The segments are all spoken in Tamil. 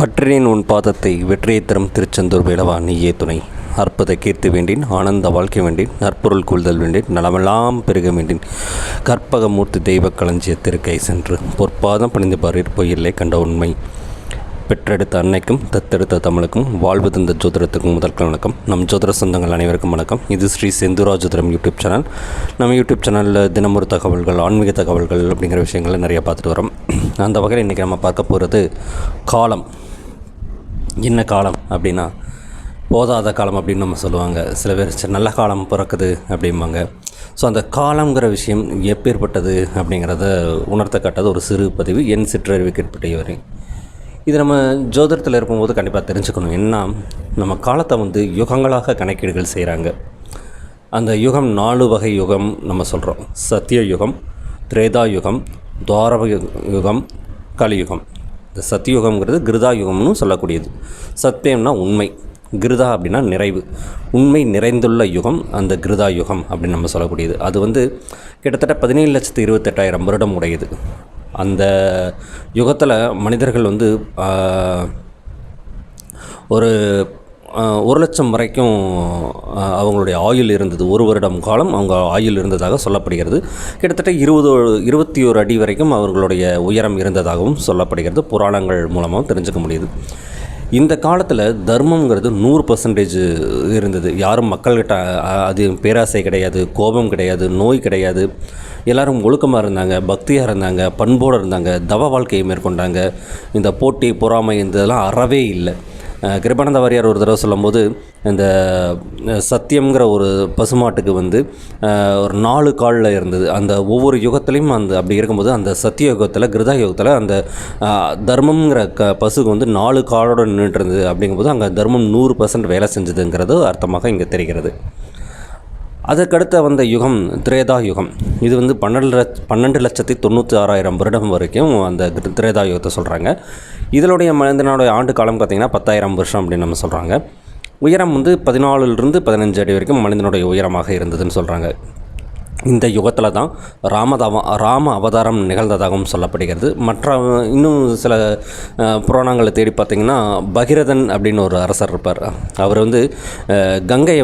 பற்றினேன் உன் பாதத்தை வெற்றியை தரும் திருச்செந்தூர் வேலவா நீயே துணை. அற்புத கீர்த்தி வேண்டேன், ஆனந்த வாழ்க்கை வேண்டேன், நற்பொருள் கொள்தல் வேண்டேன், நலமெல்லாம் பெருக வேண்டேன். கற்பகமூர்த்தி தெய்வ களஞ்சிய திருக்கை சென்று பொற்பாதம் பணிந்து பாரீர் பொய்யில்லை கண்ட உண்மை. பெற்றெடுத்த அன்னைக்கும் தத்தெடுத்த தமிழுக்கும் வாழ்வு தந்த ஜோதிடத்துக்கும் முதல் வணக்கம். நம் ஜோதிட சொந்தங்கள் அனைவருக்கும் வணக்கம். இது ஸ்ரீ செந்தூரா ஜோதிடம் யூடியூப் சேனல். நம்ம யூடியூப் சேனலில் தினமொரு தகவல்கள், ஆன்மீக தகவல்கள் அப்படிங்கிற விஷயங்களை நிறையா பார்த்துட்டு வரோம். அந்த வகையில் இன்றைக்கி நம்ம பார்க்க போகிறது காலம். என்ன காலம் அப்படின்னா போதாத காலம் அப்படின்னு நம்ம சொல்லுவாங்க. சில பேர் நல்ல காலம் பிறக்குது அப்படிம்பாங்க. ஸோ அந்த காலங்கிற விஷயம் எப்பேற்பட்டது அப்படிங்கிறத உணர்த்த காட்டாத ஒரு சிறு பதிவு என் சிற்றறிவு கேட்பட்டவரை. இது நம்ம ஜோதிடத்தில் இருக்கும்போது கண்டிப்பாக தெரிஞ்சுக்கணும். என்ன, நம்ம காலத்தை யுகங்களாக கணக்கீடுகள் செய்கிறாங்க. அந்த யுகம் 4 வகை யுகம் நம்ம சொல்கிறோம். சத்திய யுகம், திரேதா யுகம், துவாரக யுகம், கலியுகம். இந்த சத்தியுகம்ங்கிறது கிருதா யுகம்னு சொல்லக்கூடியது. சத்தியம்னா உண்மை, கிருதா அப்படின்னா நிறைவு, உண்மை நிறைந்துள்ள யுகம் அந்த கிருதா யுகம் அப்படின்னு நம்ம சொல்லக்கூடியது. அது கிட்டத்தட்ட 17,28,000 வருடம் உடையது. அந்த யுகத்தில் மனிதர்கள் ஒரு 1,00,000 வரைக்கும் அவங்களுடைய ஆயுள் இருந்தது. 1 வருடம் காலம் அவங்க ஆயுள் இருந்ததாக சொல்லப்படுகிறது. கிட்டத்தட்ட 21 அடி வரைக்கும் அவர்களுடைய உயரம் இருந்ததாகவும் சொல்லப்படுகிறது. புராணங்கள் மூலமாக தெரிஞ்சுக்க முடியுது. இந்த காலத்தில் தர்மங்கிறது 100% இருந்தது. யாரும் மக்கள்கிட்ட அது பேராசை கிடையாது, கோபம் கிடையாது, நோய் கிடையாது. எல்லோரும் ஒழுக்கமாக இருந்தாங்க, பக்தியாக இருந்தாங்க, பண்போடு இருந்தாங்க, தவ வாழ்க்கையை மேற்கொண்டாங்க. இந்த போட்டி, பொறாமை இதெல்லாம் அறவே இல்லை. கிருபானந்த வாரியார் ஒரு தடவை சொல்லும்போது, இந்த சத்தியம்ங்கிற ஒரு பசுமாட்டுக்கு ஒரு 4 காலில் இருந்தது. அந்த ஒவ்வொரு யுகத்துலேயும் அப்படி இருக்கும்போது அந்த சத்திய யுகத்தில், கிருதா யுகத்தில் அந்த தர்மம்ங்கிற பசுக்கு 4 காலோடு நின்றுட்டு இருந்தது. அப்படிங்கும்போது அங்கே தர்மம் 100% வேலை செஞ்சதுங்கிறது அர்த்தமாக இங்கே தெரிகிறது. அதற்கடுத்த வந்த யுகம் திரேதா யுகம். இது 12,96,000 வருடம் வரைக்கும் அந்த திரேதா யுகத்தை சொல்கிறாங்க. இதனுடைய மனிதனுடைய ஆண்டு காலம் பார்த்திங்கன்னா 10,000 வருஷம் அப்படின்னு நம்ம சொல்கிறாங்க. உயரம் 14லிருந்து 15 அடி வரைக்கும் மனிதனுடைய உயரமாக இருந்ததுன்னு சொல்கிறாங்க. இந்த யுகத்தில் தான் ராம அவதாரம் நிகழ்ந்ததாகவும் சொல்லப்படுகிறது. மற்ற இன்னும் சில புராணங்களை தேடி பார்த்திங்கன்னா பகீரதன் அப்படின்னு ஒரு அரசர் இருப்பார். அவர் கங்கையை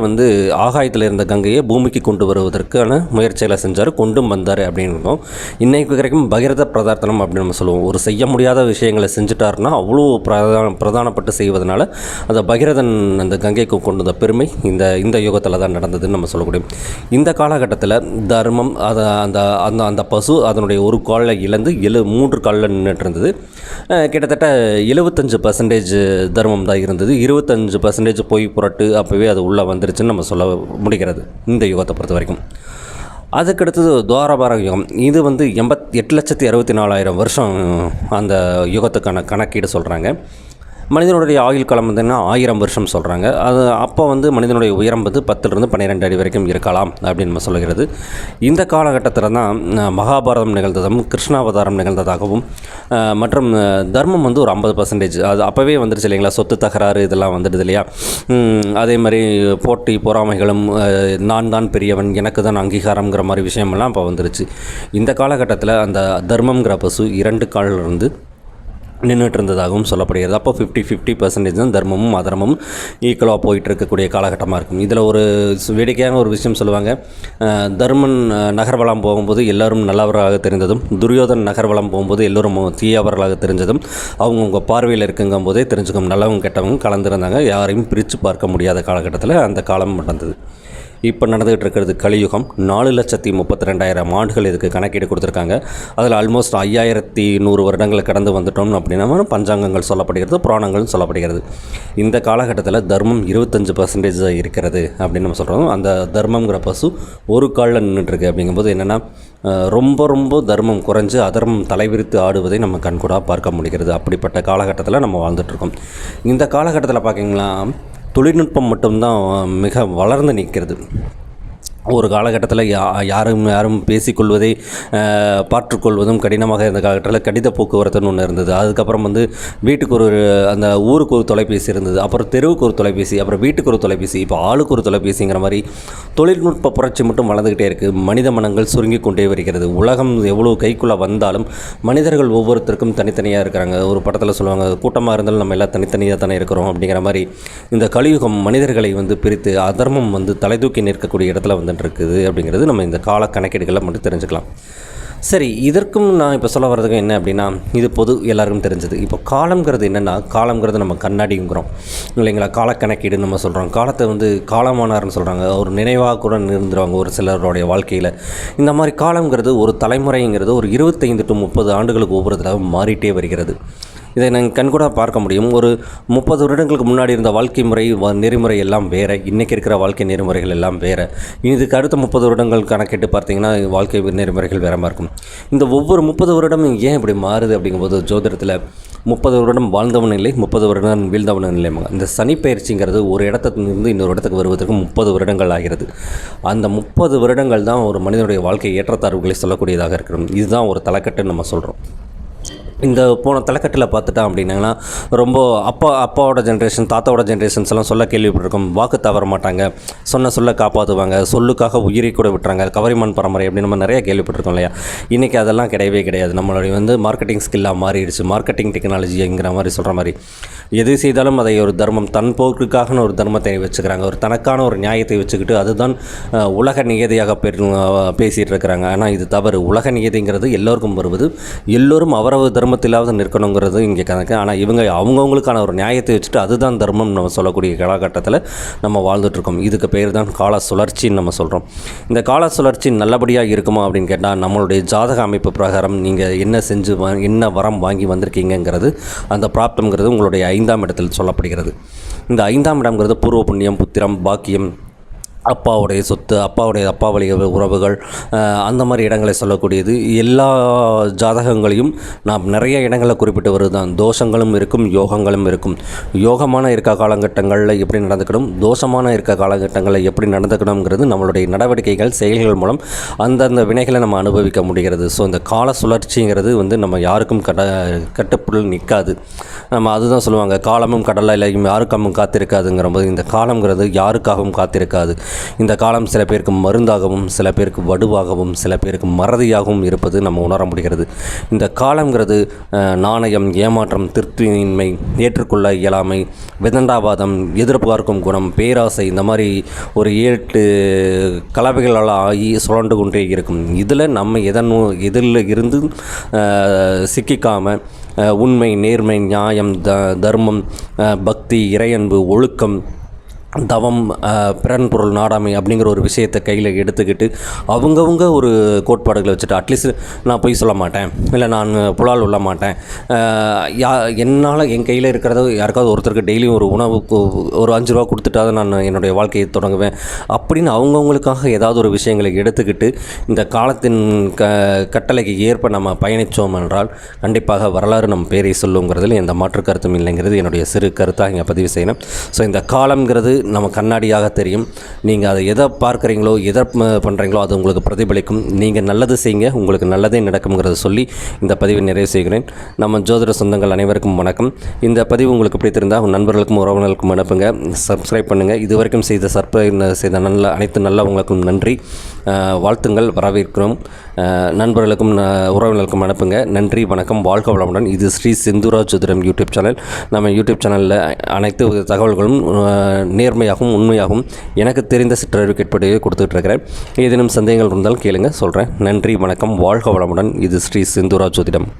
ஆகாயத்தில் இருந்த கங்கையை பூமிக்கு கொண்டு வருவதற்கான முயற்சிகளை செஞ்சார், கொண்டும் வந்தார் அப்படின்னு இருக்கும். இன்றைக்கு வரைக்கும் பகீரத பிரதார்த்தனம் அப்படின்னு நம்ம சொல்லுவோம். ஒரு செய்ய முடியாத விஷயங்களை செஞ்சுட்டாருன்னா அவ்வளோ பிரதானப்பட்டு செய்வதனால அந்த பகீரதன் அந்த கங்கைக்கு கொண்டு வந்த பெருமை இந்த யுகத்தில் தான் நடந்ததுன்னு நம்ம சொல்லக்கூடிய. இந்த காலகட்டத்தில் தர்மம் அந்த பசு அதனுடைய ஒரு காலில் இழந்து 3 காலில் நின்றுட்டு இருந்தது. கிட்டத்தட்ட 75% தர்மம் தான் இருந்தது. 25% பொய் புரட்டு அப்போவே அது உள்ளே வந்துருச்சுன்னு நம்ம சொல்ல முடிகிறது இந்த யுகத்தை பொறுத்த வரைக்கும். அதுக்கடுத்தது துவாரபார யுகம். இது 8,64,000 வருஷம் அந்த யுகத்துக்கான கணக்கீடு சொல்கிறாங்க. மனிதனுடைய ஆயுள் காலம் 1000 வருஷம் சொல்கிறாங்க. அது அப்போ மனிதனுடைய உயரம் 10லிருந்து 12 அடி வரைக்கும் இருக்கலாம் அப்படின்னு நம்ம சொல்லுகிறது. இந்த காலகட்டத்தில் தான் மகாபாரதம் நிகழ்ந்ததும் கிருஷ்ணாவதாரம் நிகழ்ந்ததாகவும் மற்றும் தர்மம் ஒரு 50% அது அப்போவே வந்துடுச்சு இல்லைங்களா. சொத்து தகராறு இதெல்லாம் வந்துடுது இல்லையா. அதே மாதிரி போட்டி பொறாமைகளும், நான் தான் பெரியவன், எனக்கு தான் அங்கீகாரங்கிற மாதிரி விஷயமெல்லாம் அப்போ வந்துருச்சு. இந்த காலகட்டத்தில் அந்த தர்மங்கிற பசு 2 காலிலிருந்து நின்றுட்டு இருந்ததாகவும் சொல்லப்படுகிறது. அப்போ 50% தான் தர்மமும் அதர்மமும் ஈக்குவலாக போயிட்டு இருக்கக்கூடிய காலகட்டமாக இருக்கும். இதில் ஒரு வேடிக்கையான ஒரு விஷயம் சொல்லுவாங்க. தர்மன் நகர்வலம் போகும்போது எல்லோரும் நல்லவர்களாக தெரிந்ததும், துரியோதன் நகர்வலம் போகும்போது எல்லோரும் தீயவர்களாக தெரிஞ்சதும் அவங்கவுங்க பார்வையில் இருக்குங்கும் போதே தெரிஞ்சுக்கும் நல்லவங்க கெட்டவங்க கலந்துருந்தாங்க. யாரையும் பிரித்து பார்க்க முடியாத காலகட்டத்தில் அந்த காலம் நடந்தது. இப்போ நடந்துகிட்டு இருக்கிறது கலியுகம். 4,32,000 ஆண்டுகள் இதுக்கு கணக்கீடு கொடுத்துருக்காங்க. அதில் ஆல்மோஸ்ட் 5,100 வருடங்களை கடந்து வந்துட்டோம் அப்படின்னா பஞ்சாங்கங்கள் சொல்லப்படுகிறது, புராணங்கள் சொல்லப்படுகிறது. இந்த காலகட்டத்தில் தர்மம் 25% இருக்கிறது அப்படின்னு நம்ம சொல்கிறோம். அந்த தர்மங்கிற பசு ஒரு காலில் நின்றுட்டுருக்கு. அப்படிங்கும்போது என்னென்னா ரொம்ப தர்மம் குறைஞ்சு அதர்மம் தலைவிரித்து ஆடுவதை நம்ம கண்கூடாக பார்க்க முடிகிறது. அப்படிப்பட்ட காலகட்டத்தில் நம்ம வாழ்ந்துட்டுருக்கோம். இந்த காலகட்டத்தில் பார்த்திங்கன்னா தொழில்நுட்பம் மட்டும்தான் மிக வளர்ந்து நிற்கிறது. ஒரு காலகட்டத்தில் யாரும் பேசிக்கொள்வதை பாற்றுக்கொள்வதும் கடினமாக இருந்த காலகட்டத்தில் கடித போக்குவரத்துன்னு ஒன்று இருந்தது. அதுக்கப்புறம் வீட்டுக்கு அந்த ஊருக்கு ஒரு தொலைபேசி இருந்தது, அப்புறம் தெருவுக்கு ஒரு தொலைபேசி, அப்புறம் வீட்டுக்கு ஒரு தொலைபேசி, இப்போ ஆளுக்கு ஒரு தொலைபேசிங்கிற மாதிரி தொழில்நுட்ப புரட்சி மட்டும் வளர்ந்துக்கிட்டே இருக்குது. மனித மனங்கள் சுருங்கி கொண்டே வருகிறது. உலகம் எவ்வளோ கைக்குள்ளே வந்தாலும் மனிதர்கள் ஒவ்வொருத்தருக்கும் தனித்தனியாக இருக்கிறாங்க. ஒரு படத்தில் சொல்லுவாங்க, கூட்டமாக இருந்தாலும் நம்ம எல்லாம் தனித்தனியாக தானே இருக்கிறோம் அப்படிங்கிற மாதிரி இந்த கலியுகம் மனிதர்களை பிரித்து அதர்மம் தலை தூக்கி நிற்கக்கூடிய இடத்துல இருக்குது அப்படிங்கிறது நம்ம இந்த கால கணக்கீடுகளை மட்டும் தெரிஞ்சுக்கலாம். சரி, இதற்கும் நான் இப்போ சொல்ல வர்றதுக்கு என்ன அப்படின்னா, இது பொது எல்லாருக்கும் தெரிஞ்சது. இப்போ காலங்கிறது என்னென்னா, காலங்கிறது நம்ம கண்ணாடிங்கிறோம் இல்லைங்களா. காலக்கணக்கீடு நம்ம சொல்கிறோம். காலத்தை காலமானார்னு சொல்கிறாங்க. ஒரு நினைவாக கூட இருந்துருவாங்க ஒரு சிலருடைய வாழ்க்கையில். இந்த மாதிரி காலங்கிறது ஒரு தலைமுறைங்கிறது ஒரு 25 to 30 ஆண்டுகளுக்கு ஒவ்வொரு தடவை மாறிட்டே வருகிறது. இதை நாங்கள் கண்கூட பார்க்க முடியும். ஒரு 30 வருடங்களுக்கு முன்னாடி இருந்த வாழ்க்கை முறை நெறிமுறை எல்லாம் வேறு, இன்றைக்கி இருக்கிற வாழ்க்கை நெறிமுறைகள் எல்லாம் வேறு. இதுக்கு அடுத்த 30 வருடங்கள் கணக்கிட்டு பார்த்திங்கன்னா வாழ்க்கை நெறிமுறைகள் வேறு மாதிரி இருக்கும். இந்த ஒவ்வொரு 30 வருடமும் ஏன் இப்படி மாறுது அப்படிங்கும்போது, ஜோதிடத்தில் 30 வருடம் வாழ்ந்தவன் இல்லை, 30 வருடம் வீழ்ந்தவன் இல்லைங்க. இந்த சனிப்பெயர்ச்சிங்கிறது ஒரு இடத்துலேருந்து இன்னொரு இடத்துக்கு வருவதற்கு 30 வருடங்கள் ஆகிறது. அந்த 30 வருடங்கள் தான் ஒரு மனிதனுடைய வாழ்க்கை ஏற்றத்தாழ்வுகளை சொல்லக்கூடியதாக இருக்கிறோம். இதுதான் ஒரு தலைக்கட்டுன்னு நம்ம சொல்கிறோம். இந்த போன தலைக்கட்டில் பார்த்துட்டோம் அப்படின்னா, ரொம்ப அப்பாவோட ஜென்ரேஷன், தாத்தாவோட ஜென்ரேஷன்ஸ் எல்லாம் சொல்ல கேள்விப்பட்டிருக்கோம். வாக்கு தவற மாட்டாங்க, சொல்ல காப்பாற்றுவாங்க, சொல்லுக்காக உயிரை கூட விட்டுறாங்க, கவரிமான் பரம்பரை அப்படின்னு நம்ம நிறைய கேள்விப்பட்டிருக்கோம் இல்லையா. இன்றைக்கி அதெல்லாம் கிடையவே கிடையாது. நம்மளுடைய மார்க்கெட்டிங் ஸ்கில்லாக மாறிடுச்சு. மார்க்கெட்டிங் டெக்னாலஜிங்கிற மாதிரி சொல்கிற மாதிரி எது செய்தாலும் அதை ஒரு தர்மம், தன் போக்குக்காக ஒரு தர்மத்தை வச்சுக்கிறாங்க. ஒரு தனக்கான ஒரு நியாயத்தை வச்சுக்கிட்டு அதுதான் உலக நியதியாக பேசிகிட்டு இருக்கிறாங்க. ஆனால் இது தவறு. உலக நியதிங்கிறது எல்லோருக்கும் வருவது, எல்லோரும் அவரவர் தர்மத்திலாவது நிற்கணுங்கிறது இங்கே கணக்கு. ஆனால் இவங்க அவங்கவுங்களுக்கான ஒரு நியாயத்தை வச்சுட்டு அதுதான் தர்மம் நம்ம சொல்லக்கூடிய காலகட்டத்தில் நம்ம வாழ்ந்துட்டுருக்கோம். இதுக்கு பேர் தான் கால சுழற்சின்னு நம்ம சொல்கிறோம். இந்த கால சுழற்சி நல்லபடியாக இருக்குமா அப்படின்னு கேட்டால், நம்மளுடைய ஜாதக அமைப்பு பிரகாரம் நீங்கள் என்ன செஞ்சு என்ன வரம் வாங்கி வந்திருக்கீங்கிறது, அந்த பிராப்தம்ங்கிறது உங்களுடைய 5ஆம் இடத்தில் சொல்லப்படுகிறது. இந்த 5ஆம் இடம்ங்கிறது பூர்வ புண்ணியம், புத்திரம், பாக்கியம், அப்பாவுடைய சொத்து, அப்பா வழி உறவுகள், அந்த மாதிரி இடங்களை சொல்லக்கூடியது. எல்லா ஜாதகங்களையும் நாம் நிறைய இடங்களில் குறிப்பிட்டு வருது தான். தோஷங்களும் இருக்கும், யோகங்களும் இருக்கும். யோகமான இருக்க காலகட்டங்களில் எப்படி நடந்துக்கணும், தோஷமான இருக்க காலகட்டங்களில் எப்படி நடந்துக்கணுங்கிறது நம்மளுடைய நடவடிக்கைகள், செயல்கள் மூலம் அந்தந்த வினைகளை நம்ம அனுபவிக்க முடிகிறது. ஸோ இந்த கால சுழற்சிங்கிறது நம்ம யாருக்கும் கட்டுப்புள் நிற்காது. நம்ம அதுதான் சொல்லுவாங்க, காலமும் கடலையும் யாருக்காகவும் காத்திருக்காதுங்கிற போது, இந்த காலங்கிறது யாருக்காகவும் காத்திருக்காது. இந்த காலம் சில பேருக்கு மருந்தாகவும், சில பேருக்கு வடுவாகவும், சில பேருக்கு மறதியாகவும் இருப்பது நம்ம உணர முடிகிறது. இந்த காலங்கிறது நாணயம், ஏமாற்றம், திருப்தியின்மை, ஏற்றுக்கொள்ள இயலாமை, விதண்டாவாதம், எதிர்பார்க்கும் குணம், பேராசை, இந்த மாதிரி ஒரு 7 கலவைகளால் ஆகி சுழண்டு கொண்டே இருக்கும். இதில் நம்ம எதில் இருந்து சிக்கிக்காமல் உண்மை, நேர்மை, நியாயம், தர்மம், பக்தி, இறையன்பு, ஒழுக்கம், தவம், பிறன் பொருள் நாடாமை அப்படிங்கிற ஒரு விஷயத்தை கையில் எடுத்துக்கிட்டு அவங்கவுங்க ஒரு கோட்பாடுகளை வச்சுட்டு, அட்லீஸ்ட் நான் பொய் சொல்ல மாட்டேன், இல்லை நான் புலால் உள்ள மாட்டேன், என்னால் என் கையில் இருக்கிறத யாருக்காவது ஒருத்தருக்கு டெய்லியும் ஒரு உணவுக்கு ஒரு 5 ரூபா கொடுத்துட்டா தான் நான் என்னுடைய வாழ்க்கையை தொடங்குவேன் அப்படின்னு அவங்கவுங்களுக்காக ஏதாவது ஒரு விஷயங்களை எடுத்துக்கிட்டு இந்த காலத்தின் கட்டளைக்கு ஏற்ப நம்ம பயணித்தோம் என்றால் கண்டிப்பாக வரலாறு நம்ம பேரை சொல்லுங்கிறதுல எந்த மாற்று கருத்தும் இல்லைங்கிறது என்னுடைய சிறு கருத்தாக இங்கே பதிவு செய்யணும். ஸோ இந்த காலங்கிறது நம்ம கண்ணாடியாக தெரியும். நீங்கள் அதை எதை பார்க்குறீங்களோ, எதை பண்ணுறீங்களோ அது உங்களுக்கு பிரதிபலிக்கும். நீங்கள் நல்லது செய்யுங்க, உங்களுக்கு நல்லதே நடக்கும்ங்கிறத சொல்லி இந்த பதிவை நிறைவு செய்கிறேன். நம்ம ஜோதிட சொந்தங்கள் அனைவருக்கும் வணக்கம். இந்த பதிவு உங்களுக்கு பிடித்திருந்தால் உங்கள் நண்பர்களுக்கும் உறவினர்களுக்கும் அனுப்புங்க, சப்ஸ்கிரைப் பண்ணுங்கள். இதுவரைக்கும் செய்த அனைத்து நல்லவங்களுக்கும் நன்றி, வாழ்த்துங்கள், வரவேற்கிறோம். நண்பர்களுக்கும் உறவினர்களுக்கும் அனுப்புங்க. நன்றி, வணக்கம், வாழ்க வளமுடன். இது ஸ்ரீ செந்தூரா ஜோதிடம் யூடியூப் சேனல். நம்ம யூடியூப் சேனலில் அனைத்து தகவல்களும் நேர்மையாகவும் உண்மையாகவும் எனக்கு தெரிந்த சிற்றறிவு கேட்பதையே கொடுத்துட்டு இருக்கிறேன். ஏதேனும் சந்தேகங்கள் இருந்தால் கேளுங்க, சொல்கிறேன். நன்றி, வணக்கம், வாழ்க வளமுடன். இது ஸ்ரீ செந்தூரா ஜோதிடம்.